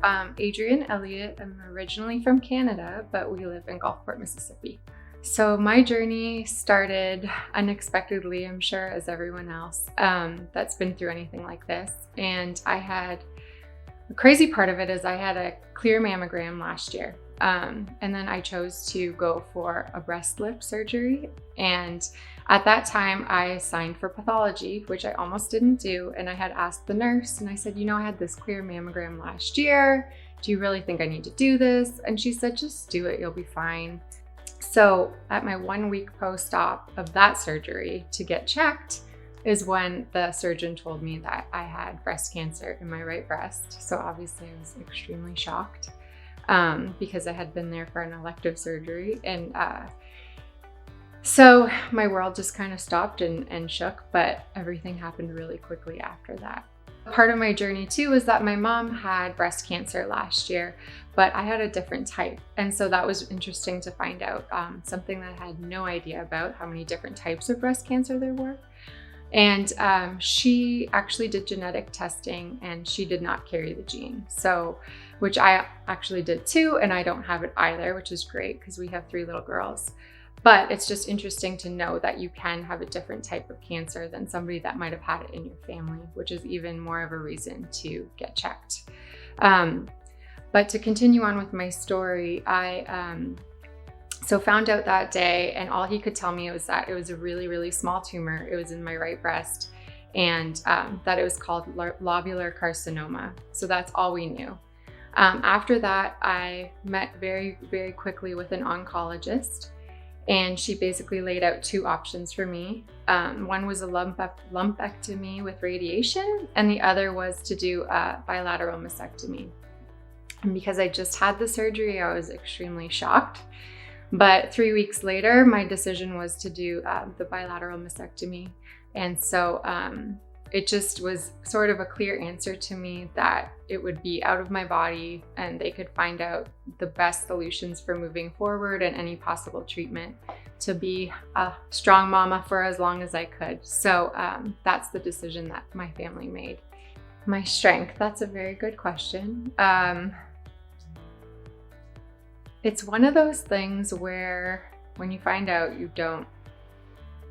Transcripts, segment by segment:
Adrienne Elliott. I'm originally from Canada, but we live in Gulfport, Mississippi. So my journey started unexpectedly, I'm sure, as everyone else that's been through anything like this. And the crazy part of it is I had a clear mammogram last year. And then I chose to go for a breast lift surgery. And at that time I signed for pathology, which I almost didn't do. And I had asked the nurse and I said, I had this clear mammogram last year. Do you really think I need to do this? And she said, just do it, you'll be fine. So at my 1 week post-op of that surgery to get checked is when the surgeon told me that I had breast cancer in my right breast. So obviously I was extremely shocked because I had been there for an elective surgery. And so my world just kind of stopped and shook, but everything happened really quickly after that. Part of my journey too is that my mom had breast cancer last year, but I had a different type. And so that was interesting to find out, something that I had no idea about, how many different types of breast cancer there were. And she actually did genetic testing and she did not carry the gene. So, which I actually did too, and I don't have it either, which is great because we have 3 little girls. But it's just interesting to know that you can have a different type of cancer than somebody that might have had it in your family, which is even more of a reason to get checked. But to continue on with my story, I so found out that day, and all he could tell me was that it was a really, really small tumor. It was in my right breast, and that it was called lobular carcinoma. So that's all we knew. After that, I met very, very quickly with an oncologist. And she basically laid out 2 options for me. One was a lumpectomy with radiation, and the other was to do a bilateral mastectomy. And because I just had the surgery, I was extremely shocked. But 3 weeks later, my decision was to do the bilateral mastectomy. And so it just was sort of a clear answer to me that it would be out of my body and they could find out the best solutions for moving forward and any possible treatment to be a strong mama for as long as I could. So that's the decision that my family made. My strength, that's a very good question. It's one of those things where when you find out, you don't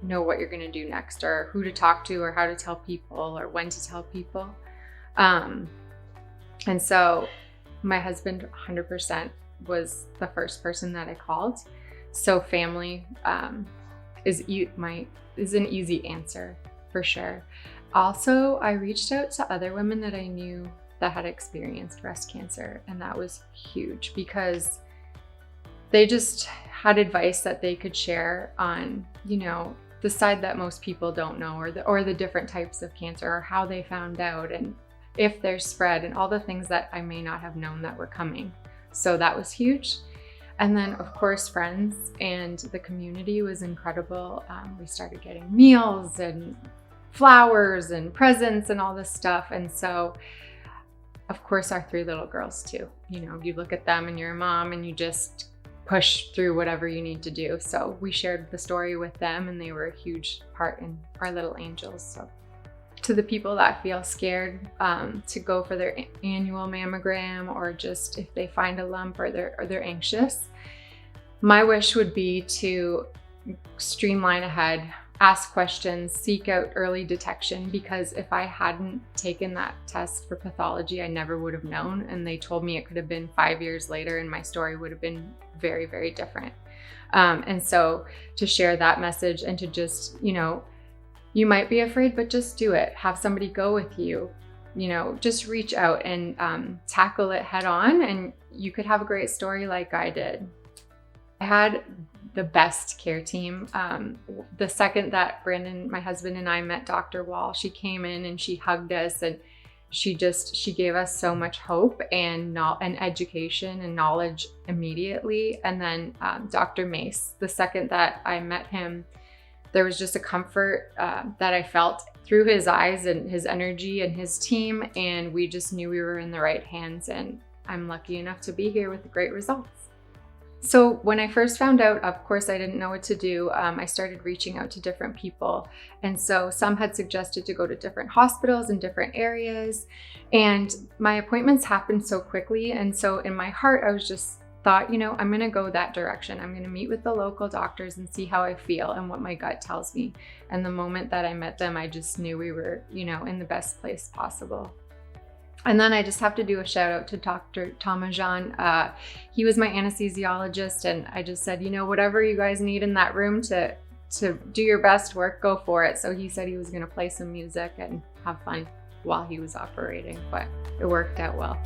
know what you're going to do next, or who to talk to, or how to tell people, or when to tell people. And so my husband 100% was the first person that I called. So family is an easy answer for sure. Also, I reached out to other women that I knew that had experienced breast cancer, and that was huge because they just had advice that they could share on, the side that most people don't know, or the different types of cancer, or how they found out, and if they're spread, and all the things that I may not have known that were coming. So that was huge. And then of course, friends and the community was incredible. We started getting meals and flowers and presents and all this stuff. And so of course, our 3 little girls too. You look at them and you're a mom and you just push through whatever you need to do. So we shared the story with them, and they were a huge part in our little angels. So to the people that feel scared to go for their annual mammogram, or just if they find a lump or they're anxious, my wish would be to streamline ahead, ask questions, seek out early detection, because if I hadn't taken that test for pathology, I never would have known. And they told me it could have been 5 years later and my story would have been very, very different. And so to share that message and to just, you might be afraid, but just do it. Have somebody go with you, just reach out and tackle it head on, and you could have a great story like I did. I had the best care team. The second that Brandon, my husband, and I met Dr. Wall, she came in and she hugged us, and she gave us so much hope and education and knowledge immediately. And then Dr. Mace, the second that I met him, there was just a comfort that I felt through his eyes and his energy and his team. And we just knew we were in the right hands, and I'm lucky enough to be here with great results. So when I first found out, of course, I didn't know what to do. I started reaching out to different people. And so some had suggested to go to different hospitals in different areas. And my appointments happened so quickly. And so in my heart, I was just thought, I'm going to go that direction. I'm going to meet with the local doctors and see how I feel and what my gut tells me. And the moment that I met them, I just knew we were, in the best place possible. And then I just have to do a shout out to Dr. Tamajan. He was my anesthesiologist, and I just said, whatever you guys need in that room to do your best work, go for it. So he said he was going to play some music and have fun while he was operating, but it worked out well.